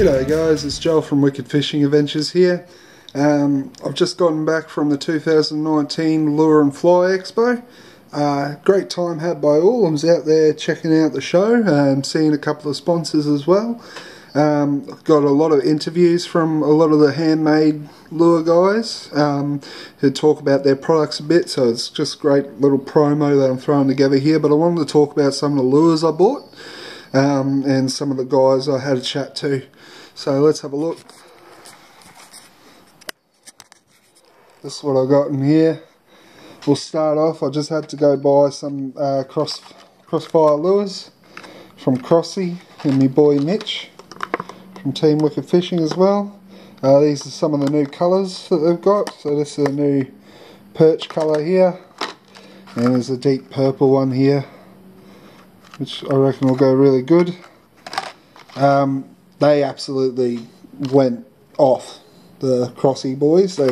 G'day guys, it's Joel from Wicked Fishing Adventures here. I've just gotten back from the 2019 Lure and Fly Expo. Great time had by all. I was out there checking out the show and seeing a couple of sponsors as well. I've got a lot of interviews from a lot of the handmade lure guys who talk about their products a bit, so it's just a great little promo that I'm throwing together here. But I wanted to talk about some of the lures I bought and some of the guys I had a chat to. So let's have a look. This is what I got in here. We'll start off. I just had to go buy some crossfire lures from Crossy and my boy Mitch from Team Wicked Fishing as well. These are some of the new colours that they've got. So this is a new perch colour here, and there's a deep purple one here, which I reckon will go really good. They absolutely went off, the Crossy boys. They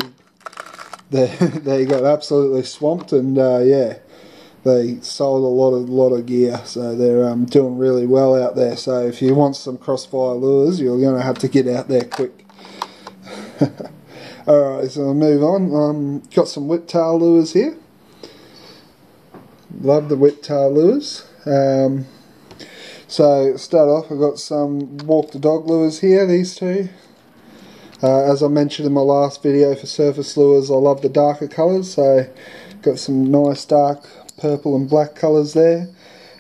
got absolutely swamped, and yeah, they sold a lot of gear, so they're doing really well out there. So if you want some crossfire lures, you're going to have to get out there quick. Alright, so I'll move on. Got some whiptail lures here. Love the whiptail lures. So start off, I've got some walk the dog lures here, these two. As I mentioned in my last video for surface lures, I love the darker colours, so got some nice dark purple and black colours there.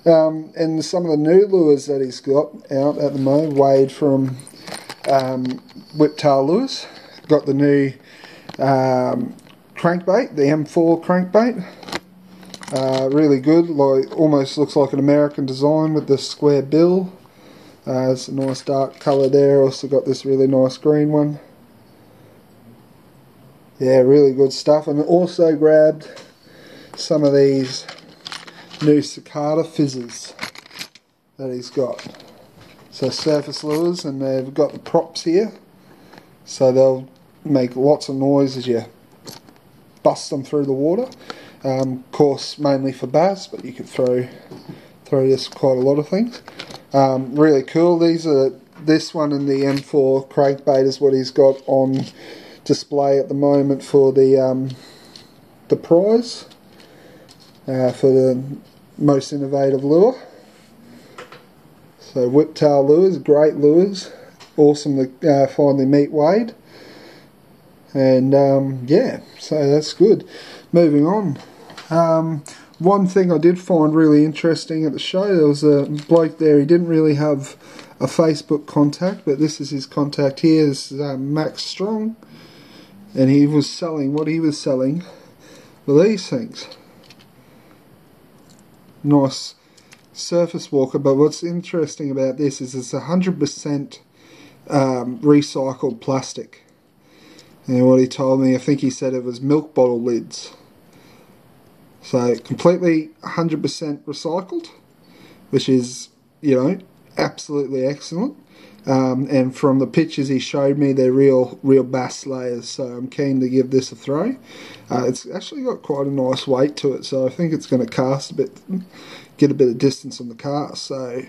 And some of the new lures that he's got out at the moment, Wade from Whiptail Lures. Got the new crankbait, the M4 crankbait. Really good, like almost looks like an American design with the square bill. It's a nice dark colour there. Also got this really nice green one. Yeah, really good stuff. And also grabbed some of these new cicada fizzes that he's got. So surface lures, and they've got the props here, so they'll make lots of noise as you bust them through the water. Of course, mainly for bass, but you could throw this quite a lot of things. Really cool. This one and the M4 crankbait is what he's got on display at the moment for the prize for the most innovative lure. So whiptail lures, great lures, awesome to finally meet Wade. And yeah, so that's good. Moving on. One thing I did find really interesting at the show, there was a bloke there, he didn't really have a Facebook contact, but this is his contact here. This is Max Strong, and he was selling, what he was selling were these things. Nice surface walker, but what's interesting about this is it's 100% recycled plastic. And what he told me, I think he said it was milk bottle lids. So completely 100% recycled, which is, you know, absolutely excellent. And from the pictures he showed me, they're real bass layers, so I'm keen to give this a throw. It's actually got quite a nice weight to it, so I think it's going to cast a bit, get a bit of distance on the cast. So,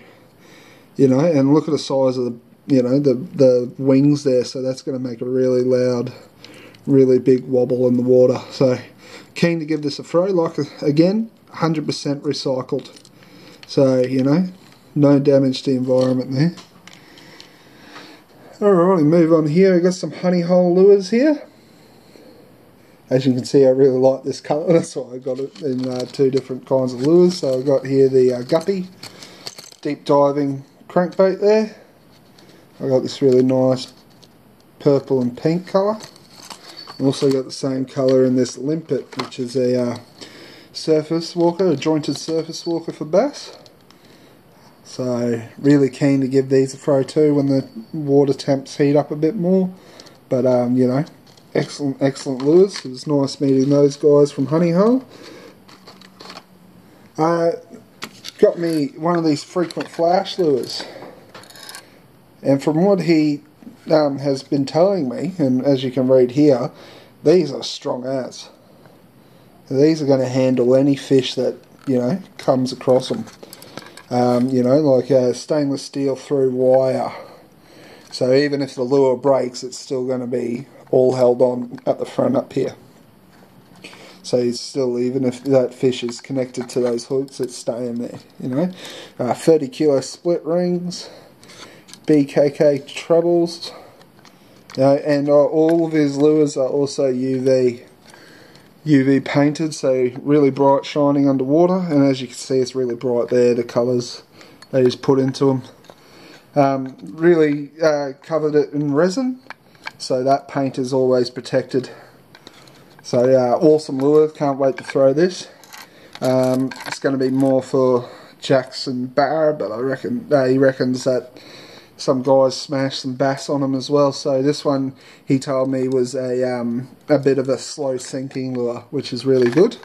you know, and look at the size of the, you know, the wings there, so that's going to make a really loud, really big wobble in the water. So keen to give this a throw. Like, again, 100% recycled, so, you know, no damage to the environment there. Alright, move on here. I've got some honey hole lures here. As you can see, I really like this colour, that's why I got it in two different kinds of lures. So I've got here the Guppy deep diving crankbait there. I got this really nice purple and pink colour. Also got the same colour in this limpet, which is a surface walker, a jointed surface walker for bass. So really keen to give these a throw too when the water temps heat up a bit more. But you know, excellent lures. It was nice meeting those guys from Honey Hole. Got me one of these frequent flash lures, and from what he has been telling me, and as you can read here, these are strong as. These are going to handle any fish that, you know, comes across them. You know, like stainless steel through wire, So even if the lure breaks, it's still going to be all held on at the front up here. So it's still, even if that fish is connected to those hooks, it's staying there, you know. 30 kilo split rings, BKK trebles, and all of his lures are also UV painted, so really bright, shining underwater. And as you can see, it's really bright there, the colours they just put into them. Really covered it in resin, so that paint is always protected. So awesome lure, can't wait to throw this. It's going to be more for Jackson Barra, but I reckon he reckons that some guys smashed some bass on him as well. So this one, he told me, was a bit of a slow sinking lure, which is really good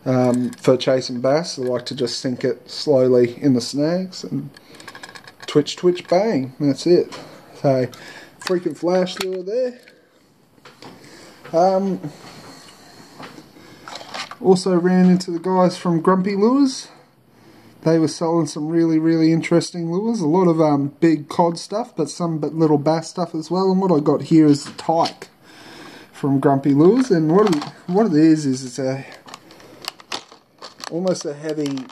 for chasing bass. I like to just sink it slowly in the snags and twitch, twitch, bang. That's it. So freaking flash lure there. Also ran into the guys from Grumpy Lures. They were selling some really interesting lures. A lot of big cod stuff, but some little bass stuff as well. And what I got here is the tyke from Grumpy Lures. And what it is it's almost a heavy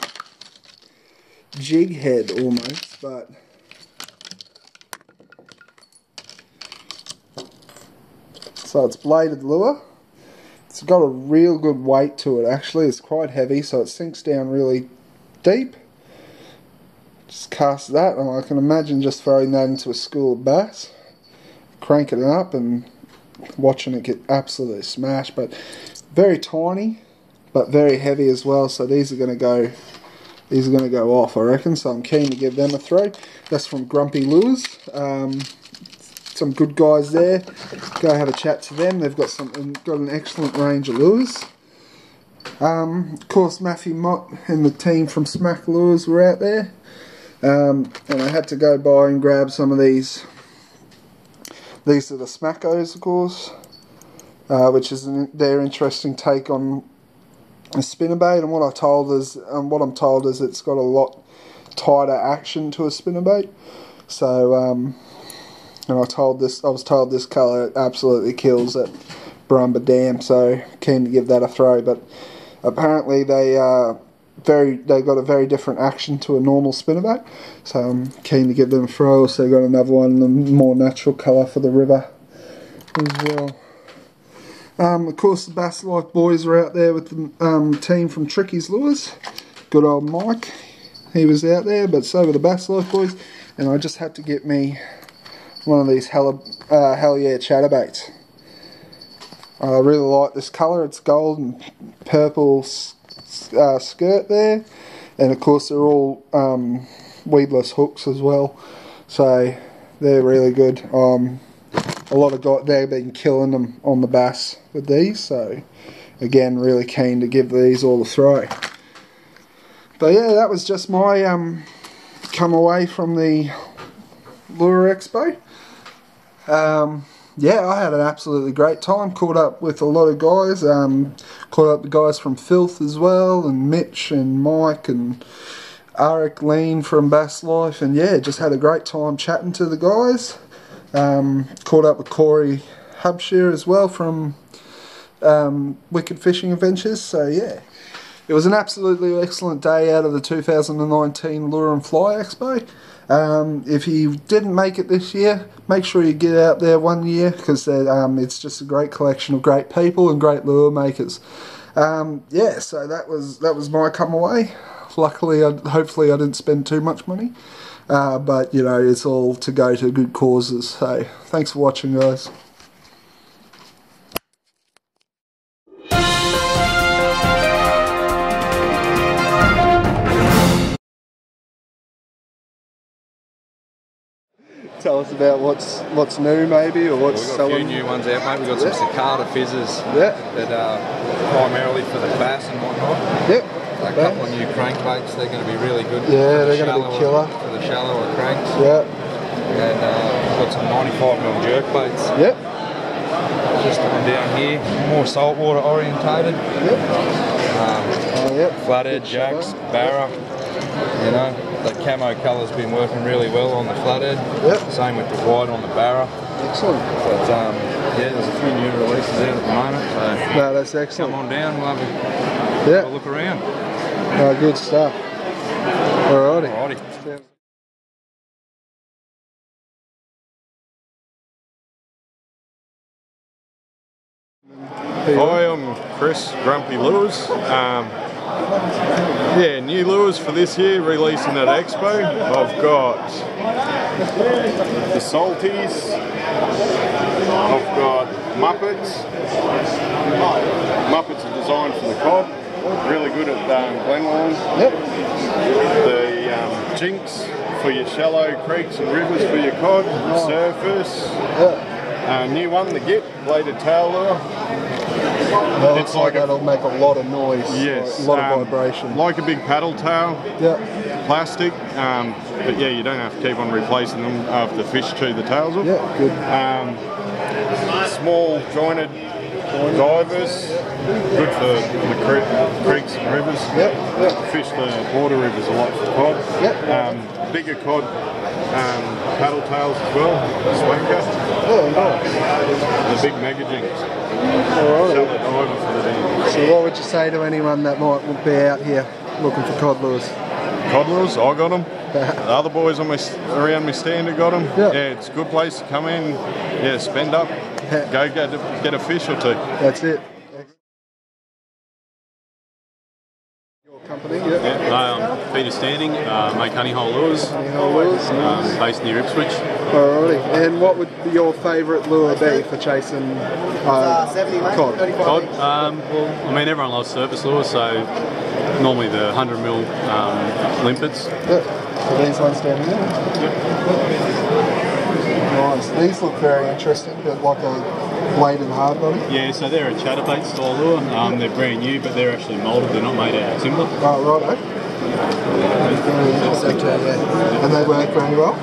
jig head almost, but so it's bladed lure. It's got a real good weight to it actually. It's quite heavy, so it sinks down really deep. Just cast that, and I can imagine just throwing that into a school of bass, cranking it up and watching it get absolutely smashed. But very tiny, but very heavy as well. So these are going to go off, I reckon. So I'm keen to give them a throw. That's from Grumpy Lures. Some good guys there. Go have a chat to them. They've got an excellent range of lures. Of course, Matthew Mott and the team from Smack Lures were out there. And I had to go by and grab some of these. These are the Smackos, of course, which is their interesting take on a spinnerbait. And what I'm told is it's got a lot tighter action to a spinnerbait. So, and I was told this colour absolutely kills at Barumba Dam. So keen to give that a throw. But apparently they got a very different action to a normal spinnerbait, so I'm keen to give them a throw. Also got another one, the more natural colour for the river as well. Of course, the Bass Life boys were out there with the team from Tricky's Lures. Good old Mike, he was out there, but so were the Bass Life boys. And I just had to get me one of these Hell Yeah chatterbaits. I really like this colour. It's gold and purple skirt there, and of course they're all weedless hooks as well, so they're really good. A lot of guys, they've been killing them on the bass with these, so again really keen to give these all a throw. But yeah, that was just my come away from the Lure Expo. Yeah, I had an absolutely great time. Caught up with a lot of guys. Caught up with guys from Filth as well, and Mitch and Mike and Arik Lean from Bass Life, and yeah, just had a great time chatting to the guys. Caught up with Corey Hubshire as well from Wicked Fishing Adventures. So yeah, it was an absolutely excellent day out of the 2019 Lure and Fly Expo. If you didn't make it this year, make sure you get out there one year, because it's just a great collection of great people and great lure makers. Yeah, so that was my come away. Luckily, hopefully I didn't spend too much money, but you know, it's all to go to good causes. So thanks for watching, guys. Tell us about what's new, maybe, or what's selling. We've got a few new ones out, mate. We've got some cicada fizzers that are primarily for the bass and whatnot. Yep. A couple of new crankbaits. They're going to be really good. Yeah, they're going to be killer for the shallower cranks. Yep. And we've got some 95mm jerk baits. Yep. Just on down here, more saltwater orientated. Yep. Flathead, jacks, barra. You know. The camo colour's been working really well on the flathead. Yep. Same with the white on the barra. Excellent. But yeah, there's a few new releases out at the moment. So No, that's excellent. come on down, we'll have a look around. No, good stuff. Alrighty. Alrighty. Hi, I'm Chris, Grumpy Lures. Yeah, new lures for this year, releasing at Expo. I've got the Salties, I've got Muppets. Muppets are designed for the cod, really good at Beenleigh. Yep. The Jinx for your shallow creeks and rivers for your cod, surface. Yep. New one, the Git, bladed tail lure. Well, it's like that'll make a lot of noise. Yes. A lot of vibration. Like a big paddle tail. Yep. Plastic. But yeah, you don't have to keep on replacing them after the fish chew the tails off. Yeah, good. Small jointed divers. Good for the creeks and rivers. Yep. Fish the water rivers a lot for cod. Yep. Bigger cod. Paddle tails as well. Swanker. Oh, nice. The big mega jinx. Alright. Shallow diver for the dam. So what would you say to anyone that might be out here looking for cod lures? Cod lures, I got them. The other boys on around my stand have got them. Yep. Yeah, it's a good place to come in. Yeah, spend up. Go get a fish or two. That's it. Your company, yeah. I'm Peter Standing, make honey hole lures, based near Ipswich. Alrighty. And what would your favourite lure be for chasing cod? Cod, well, I mean everyone loves surface lures, so normally the 100mm limpets. Yeah. So these ones down here? Nice. These look very interesting, but like a bladed hard body. Yeah, so they're a chatterbait style lure. They're brand new, but they're actually moulded, they're not made out of timber. Oh, right, And they work very well?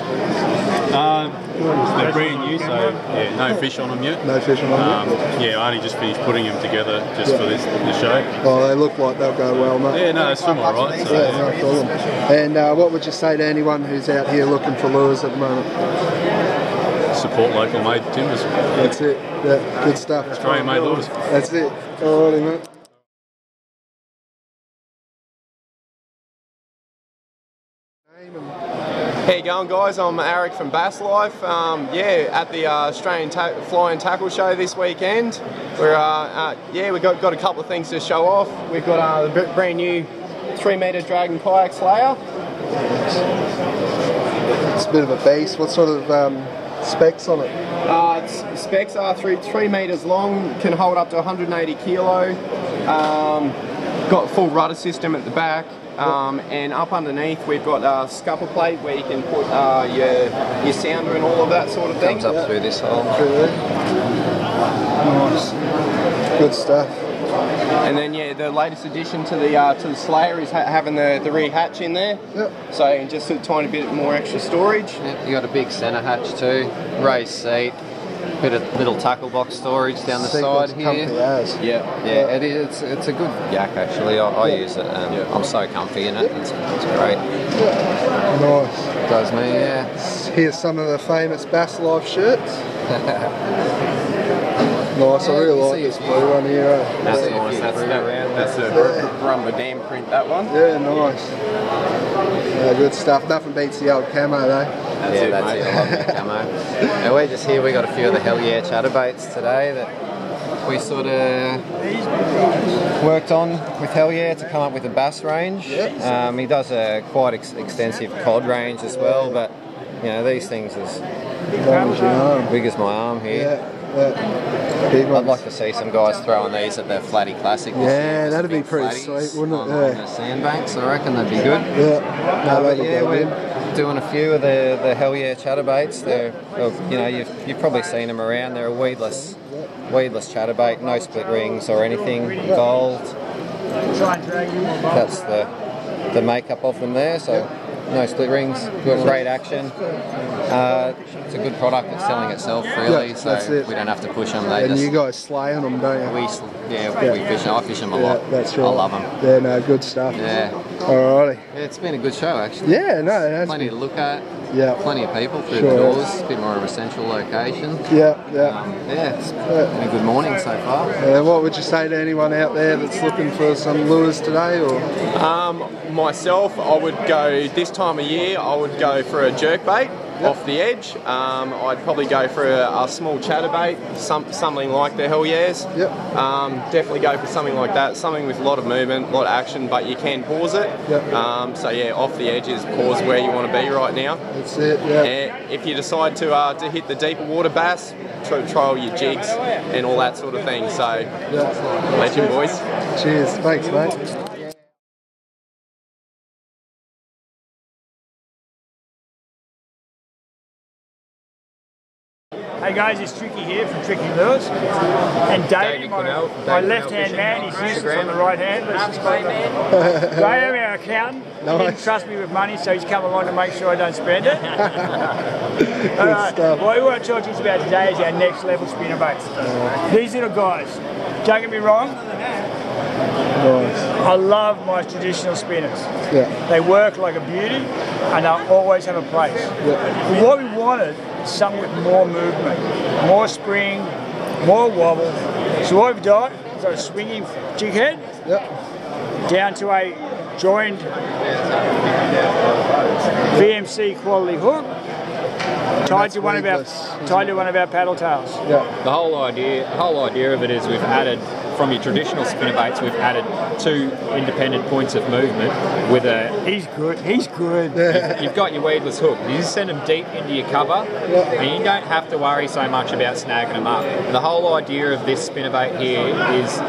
They're brand new, so yeah, no fish on them yet. No fish on them yet? Yeah, I only just finished putting them together just for the show. Oh, they look like they'll go well, mate. Yeah, no, they swim all right. So, yeah, no problem. And what would you say to anyone who's out here looking for lures at the moment? Support local made timbers. That's it. Yeah, good stuff. Australian made lures. That's it. Alrighty, mate. How you going, guys? I'm Eric from Bass Life. Yeah, at the Australian Fly and Tackle Show this weekend. We're we've got a couple of things to show off. We've got the brand new 3-metre Dragon kayak slayer. It's a bit of a beast. What sort of specs on it? Its specs are 3 metres long, can hold up to 180 kilo. Got full rudder system at the back. And up underneath we've got a scupper plate where you can put your sounder and all of that sort of thing. Comes up through this hole. Through there. Nice. Good stuff. And then yeah, the latest addition to the Slayer is having the rear hatch in there. Yep. So just a tiny bit more extra storage. Yep, you got a big centre hatch too, raised seat, bit of little tackle box storage down the side here. Comfy as. Yeah, it is. It's a good yak actually. I use it and I'm so comfy in it. It's great. Nice. It does me, yeah. Here's some of the famous Bass Life shirts. Nice, I really like this blue one here. That's nice. That's a Grabbe dam print, that one. Yeah, nice. Yeah, good stuff. Nothing beats the old camo though. That's it. I love the camo. And we're just here. We got a few of the Hell Yeah chatterbaits today that we sort of worked on with Hell Yeah to come up with a bass range. Yep. He does a quite extensive cod range as well, but you know these things is big as my arm here. Big ones. I'd like to see some guys throwing these at the Flatty Classic. Yeah, that'd be pretty sweet, wouldn't it? On the sandbanks, I reckon that'd be good. Yeah. No, But yeah, we're doing a few of the Hell Yeah chatterbaits. They're, you know, you've probably seen them around. They're a weedless chatterbait, no split rings or anything. Gold. That's the makeup of them there. So no split rings, got great action. It's a good product that's selling itself really, Yeah, so that's it. we don't have to push them. And you guys slay on them, don't you? we fish them. I fish them a lot. That's right. I love them. Yeah, no, good stuff. Yeah. Alrighty. Yeah, it's been a good show actually. Yeah, no, it has Plenty been. to look at. Yeah. Plenty of people through Sure the doors. A bit more of a central location. Yeah. Yeah, it's been a good morning so far. What would you say to anyone out there that's looking for some lures today? Or Myself, I would go this time of year. I would go for a jerkbait off the edge. I'd probably go for a small chatterbait, something like the Hell Yeahs. Yep. Definitely go for something like that, something with a lot of movement, a lot of action, but you can pause it. Yep. So yeah, off the edge is pause where you want to be right now. That's it. Yeah. And if you decide to hit the deeper water bass, try all your jigs and all that sort of thing. So, legend, boys. Cheers. Thanks, mate. Hey guys, it's Tricky here from Tricky Lures, and Davey, my left-hand man, he's useless on the right hand. Graham, our accountant, he didn't trust me with money, so he's come along to make sure I don't spend it. All right, what we want to talk to you about today is our next level spinnerbaits. These little guys, don't get me wrong, I love my traditional spinners. Yeah. They work like a beauty and they'll always have a place. Yeah. But what we wanted is something with more movement, more spring, more wobble. So what we've done is a swinging jig head down to a joined VMC quality hook, tied to one of our paddle tails. Yeah. The whole idea of it is we've added, from your traditional spinnerbaits, we've added 2 independent points of movement with a... He's good. You've got your weedless hook. You just send them deep into your cover and you don't have to worry so much about snagging them up. The whole idea of this spinnerbait here is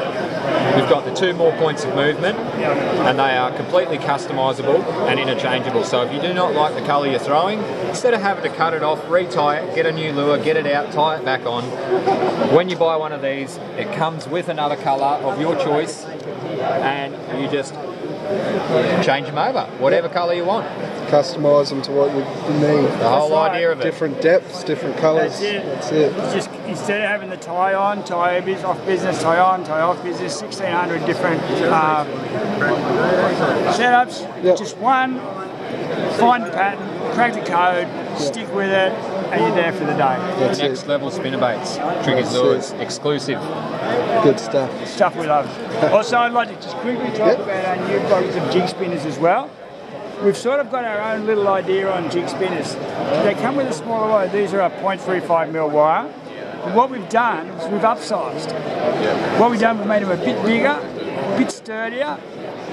we've got the 2 more points of movement and they are completely customisable and interchangeable. So if you do not like the colour you're throwing, instead of having to cut it off, retie it, get a new lure, get it out, tie it back on, when you buy one of these, it comes with another colour of your choice and you just change them over, whatever colour you want. Customise them to what you need. The whole idea of it. Different depths, different colours. That's it. It's just, instead of having the tie on, tie off business, tie on, tie off business, 1,600 different setups, just one, find the pattern, crack the code, stick with it, and you're there for the day. Next level spinnerbaits, Tricky Lures, exclusive. Good stuff. Stuff we love. Also, I'd like to just quickly talk about our new box of jig spinners as well. We've sort of got our own little idea on jig spinners. They come with a smaller wire. These are a 0.35mm wire. And what we've done is we've upsized. What we've done, we've made them a bit bigger, a bit sturdier,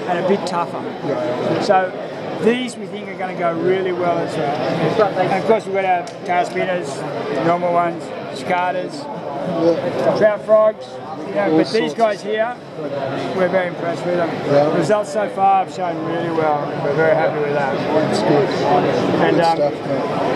and a bit tougher. So these we think are going to go really well as well. And of course we've got our tail spinners, normal ones, cicadas, trout frogs. But these guys here, we're very impressed with them. The results so far have shown really well. We're very happy with that. That's good.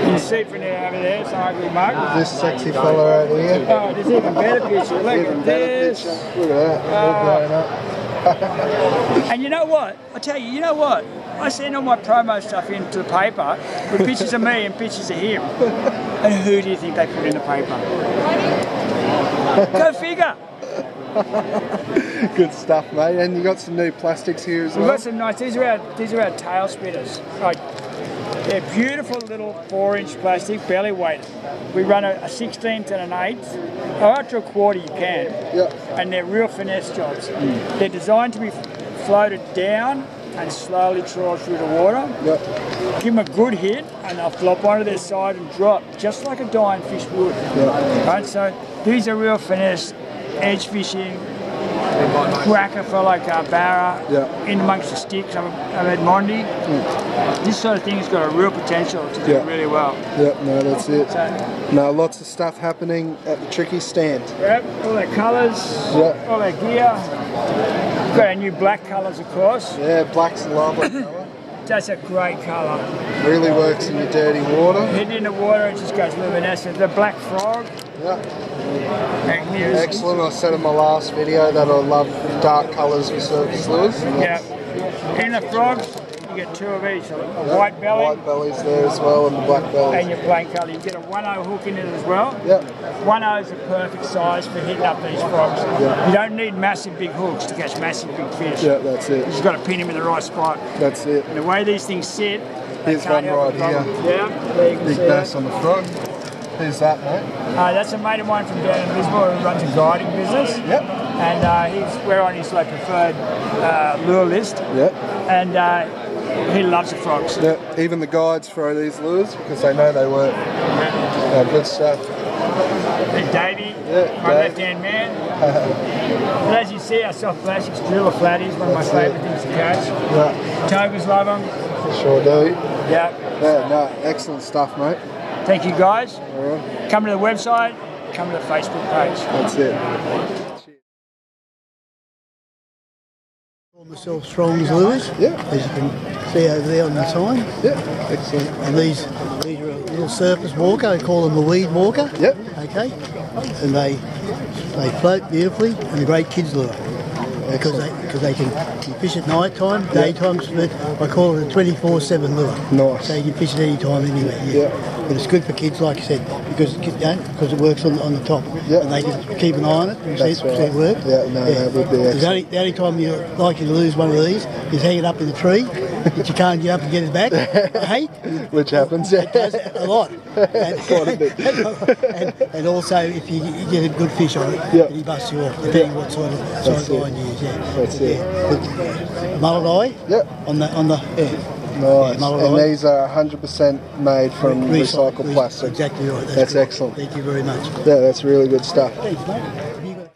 And you see from there over there, some ugly mug. This sexy fella over here. Oh, there's even better picture. Look at this. Look at that, all blown up. And you know what? I tell you, you know what? I send all my promo stuff into the paper with pictures of me and pictures of him. And who do you think they put in the paper? Go figure. Good stuff, mate. And you got some new plastics here as well. We've got some nice. These are our tail spinners. Like, they're beautiful little 4-inch plastic, belly weighted. We run a 16th and an 8th. Or up to a quarter you can. And they're real finesse jobs. They're designed to be floated down and slowly trawl through the water. Give them a good hit and they'll flop onto their side and drop, just like a dying fish would. Right, so these are real finesse, edge fishing, cracker for like barra, in amongst the sticks. I've had Mondi. This sort of thing has got a real potential to do really well. No, that's it. No, lots of stuff happening at the Tricky stand. All their colours, all their gear. We've got our new black colours, of course. Black's a lovely colour. That's a great colour. Really works in your dirty water. Hit it in the water, it just goes luminescent. The black frog. Excellent. I said in my last video that I love dark colours with surface lures. In the frogs, you get 2 of each, a white belly. White bellies there as well, and the black bellies. And your plain colour. You get a 1/0 hook in it as well. Yep. 1/0 is the perfect size for hitting up these frogs. Yep. You don't need massive big hooks to catch massive big fish. Yeah, that's it. You just got to pin him in the right spot. That's it. And the way these things sit, Here's one right here. Yeah, there you can Big see bass that. on the front. Who's that, mate? That's a mate of mine from down in Lismore who runs a guiding business. Yep. And we're on his preferred lure list. Yep. And he loves the frogs. Yep. Even the guides throw these lures because they know they work. Good stuff. And Davey, my Dave. left-hand man. But as you see, our soft plastics, driller flatties, one of my favourite things to catch. Yeah. Togers love them. Sure do. Yeah. Yeah, no, excellent stuff, mate. Thank you, guys. All right. Come to the website, come to the Facebook page. That's it. Call myself Strong's Lures. Yeah. As you can see over there on the sign. Yeah, excellent. And these are a little surface walker. I call them a weed walker. Yep. Okay. And they float beautifully, and a great kids lure. Because they can you fish at night time, daytime. I call it a 24/7 lure. Nice. So you can fish at any time, anywhere. Yeah. But it's good for kids, like I said, because it works on the top. Yeah. And they can keep an eye on it and see it work. Yeah, no, that would be excellent. The only time you're likely to lose one of these is hang it up in the tree, that you can't get up and get it back. Hey? Which happens. It does a lot. And, Quite a bit. and also, if you get a good fish on it, Yeah. he busts you off, depending what sort of line you use. Yeah. That's it. But mullet eye. Yeah. On the Nice. mullet And eye. these are 100% made from recycled plastic. Exactly right. That's good. excellent. Thank you very much. Yeah, that's really good stuff. Thanks, mate. Have you got-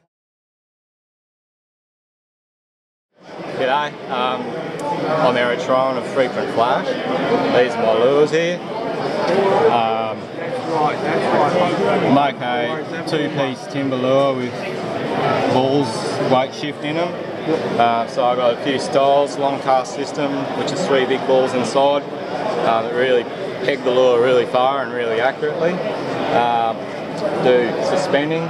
G'day, I'm Eric Tryon of Frequent Flash. These are my lures here. Make a 2-piece timber lure with balls weight shift in them. So I've got a few styles, long cast system, which is 3 big balls inside that really peg the lure really far and really accurately. Do suspending.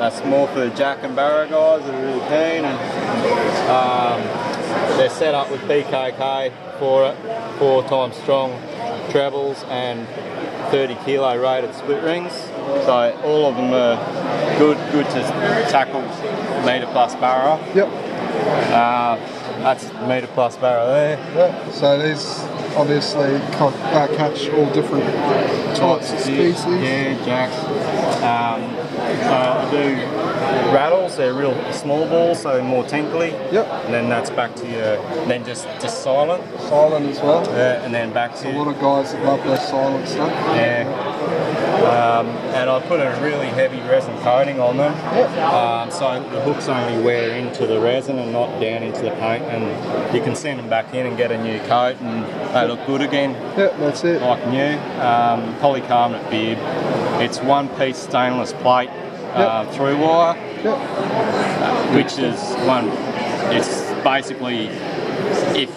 That's more for the jack and barra guys that are really keen, and they're set up with BKK for it, 4 times strong trebles and 30 kilo rated split rings. So all of them are good to tackle metre plus barra. Yep. That's metre plus barra there. Yeah. So these obviously catch all different types of species. Yeah, jacks. So I do rattles, they're real small balls, so more tinkly. Yep. And then that's back to your, then just silent. Silent as well. Yeah, and then back to A lot of guys that love their silent stuff. yeah. And I put a really heavy resin coating on them, so the hooks only wear into the resin and not down into the paint, and you can send them back in and get a new coat and they look good again. Yep, that's it. Like new. Polycarbonate bib. It's 1-piece stainless plate through wire, which is it's basically, if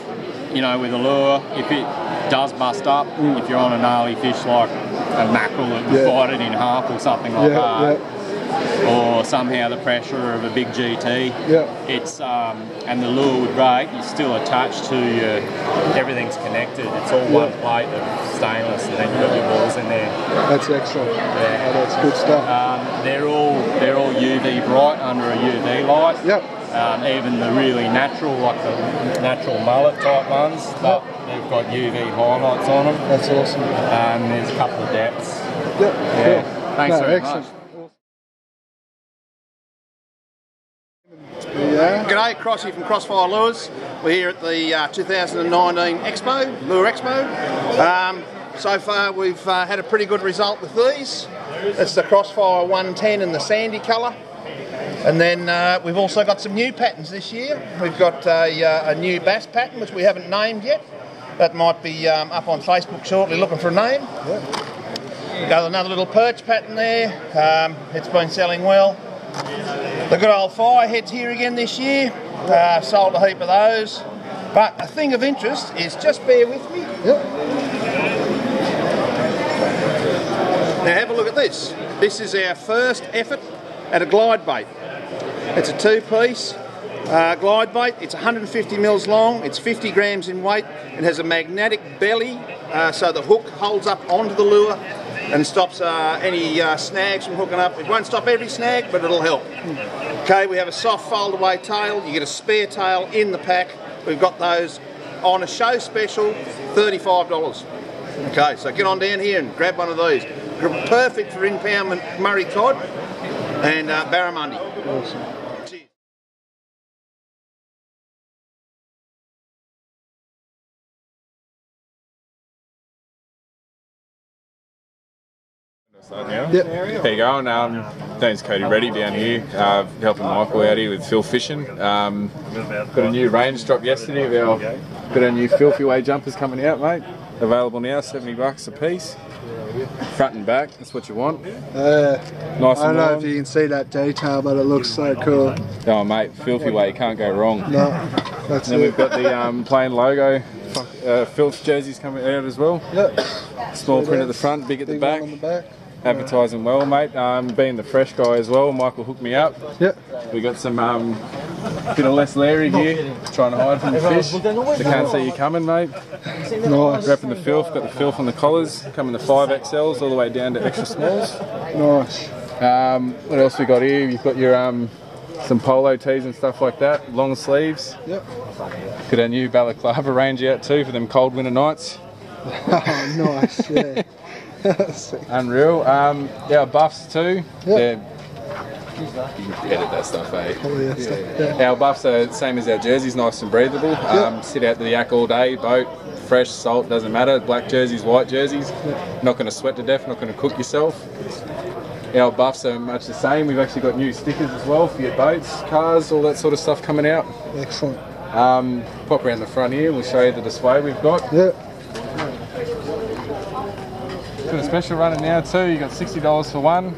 you know, with a lure, if it does bust up, if you're on a gnarly fish like a mackerel that would bite it in half or something like that, or somehow the pressure of a big GT, it's and the lure would break, you're still attached to your, everything's connected, it's all one plate of stainless, and then you've got your balls in there. That's excellent. Yeah, that's good stuff. They're all UV bright under a UV light. Yep. Even the really natural, like the natural mullet type ones, but they've got UV highlights on them. That's awesome. There's a couple of depths. Yep. Yeah. Thanks very excellent. much. Yeah. G'day, Crossy from Crossfire Lures. We're here at the 2019 Expo, Lure Expo. So far we've had a pretty good result with these. It's the Crossfire 110 in the sandy colour. And then we've also got some new patterns this year. We've got a new bass pattern which we haven't named yet. That might be up on Facebook shortly, looking for a name. Got another little perch pattern there. It's been selling well. The good old fireheads here again this year. Sold a heap of those. But a thing of interest is, just bear with me. Now have a look at this. This is our first effort at a glide bait. It's a 2-piece glide bait. It's 150 mils long, it's 50 grams in weight, it has a magnetic belly so the hook holds up onto the lure and stops any snags from hooking up. It won't stop every snag, but it'll help. Okay, we have a soft fold away tail, you get a spare tail in the pack. We've got those on a show special, $35. Okay, so get on down here and grab one of these. Perfect for impound Murray cod and barramundi. Awesome. Yep. How you going? Name's Cody Reddy down here, helping Michael out here with Phil fishing. Got a new range drop yesterday. Got our new Filthy Way jumpers coming out, mate. Available now, $70 a piece. Front and back, that's what you want. Nice and I don't know long. if you can see that detail, but it looks so cool. Oh mate, Filthy Way, you can't go wrong. No, that's and then it. we've got the plain logo Filth jerseys coming out as well. Yep. Small print at the front, big at the back. On the back. Advertising well, mate. Being the fresh guy as well, Michael hooked me up. Yep. We got some bit of less Larry here, trying to hide from the fish. They can't see you coming, mate. Nice. Wrapping the filth, got the filth on the collars, coming to 5XLs all the way down to extra smalls. Nice. What else we got here? You've got your some polo tees and stuff like that, long sleeves. Yep. Got our new balaclava range out too for them cold winter nights. Oh, nice. Yeah. Unreal. Our buffs too. Yep. You can edit that stuff, eh? Yeah. Our buffs are the same as our jerseys, nice and breathable. Sit out to the yak all day, boat, fresh, salt, doesn't matter. Black jerseys, white jerseys. Not going to sweat to death, not going to cook yourself. Our buffs are much the same. We've actually got new stickers as well for your boats, cars, all that sort of stuff coming out. Excellent. Pop around the front here, we'll show you the display we've got. Yeah. Got a special running now too. You got $60 for one.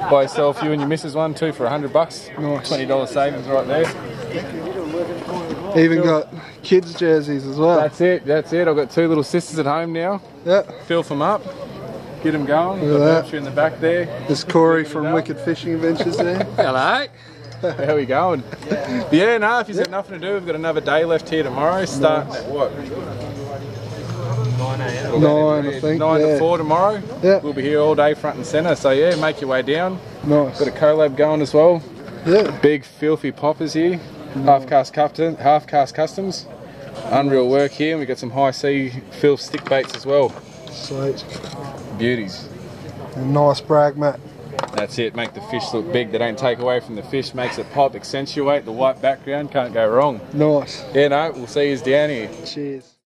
Buy yourself, you and your missus one, two for $100. Nice. $20 savings right there. Even got kids' jerseys as well. That's it. I've got two little sisters at home now. Yep. Fill them up. Get them going. Look at that. In the back there. There's Corey from Wicked Fishing Adventures there. Hello. How we going? Yeah, no, if you've got nothing to do, we've got another day left here tomorrow. Starting at what? 9 I think. 9 to 4 tomorrow. Yeah. We'll be here all day front and centre. So yeah, make your way down. Nice. Got a collab going as well. Yeah. Big filthy poppers here. Half cast customs. Unreal work here. And we got some high sea filth stick baits as well. Sweet. Beauties. A nice brag mat. That's it, make the fish look big. They don't take away from the fish, makes it pop, accentuate the white background, can't go wrong. Nice. Yeah, no, we'll see you down here. Cheers.